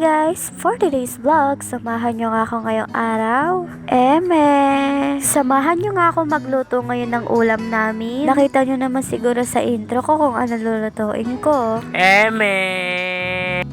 guys! For today's vlog, samahan nyo nga ako ngayong araw. Samahan nyo nga ako magluto ngayon ng ulam namin. Nakita nyo naman siguro sa intro ko kung ano lulutuin ko.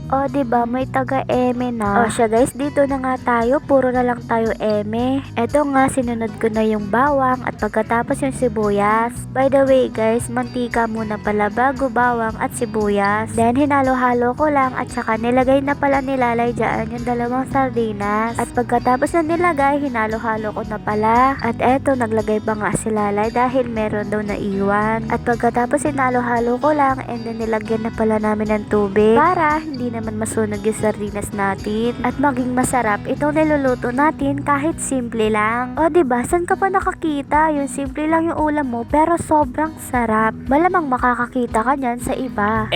O, diba? May taga-eme na. O siya guys, dito na nga tayo. Puro na lang tayo eme. Eto nga, sinunod ko na yung bawang at pagkatapos yung sibuyas. By the way guys, mantika muna pala bago bawang at sibuyas. Then, hinalo-halo ko lang at saka nilagay na pala nilalay dyan yung dalawang sardinas. At pagkatapos na nilagay, hinalo-halo ko na pala. At eto, naglagay pa nga si lalay dahil meron daw na iwan. At pagkatapos hinalo-halo ko lang and then nilagyan na pala namin ng tubig para hindi naman masunog yung sardinas natin at maging masarap itong niluluto natin kahit simple lang. O diba, saan ka pa nakakita? Yung simple lang yung ulam mo pero sobrang sarap. Malamang makakakita ka nyan sa iba.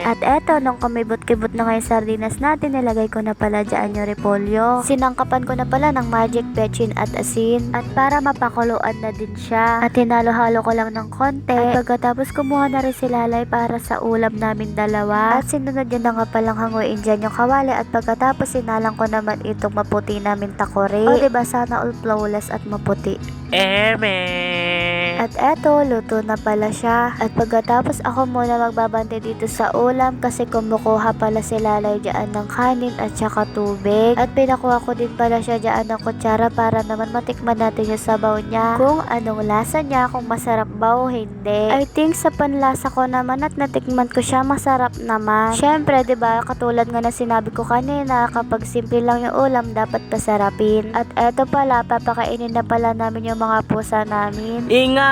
At eto, nung kumibot-kibot na nga yung sardinas natin, nilagay ko na pala dyan yung repolyo. Sinangkapan ko na pala ng magic betchin at asin. At para mapakuluan na din siya. At hinalo-halo ko lang ng konti. At pagkatapos kumuha na rin si lalay para sa ulam namin dalawa. At sinunod yun na nga palang hanguin dyan yung kawali. At pagkatapos sinalang ko naman itong maputi namin takore. O diba, sana all flawless at maputi. At eto, luto na pala siya. At pagkatapos ako muna magbabante dito sa ulam kasi kumukuha pala si lalay dyan ng kanin at saka tubig. At pinakuha ko din pala siya dyan ng kutsara para naman matikman natin yung sabaw niya. Kung anong lasa niya, kung masarap ba o hindi. I think sa panlasa ko naman at natikman ko siya, masarap naman. Syempre, diba, katulad nga na sinabi ko kanina, kapag simple lang yung ulam, dapat pasarapin. At eto pala, papakainin na pala namin yung mga pusa namin. Ingat!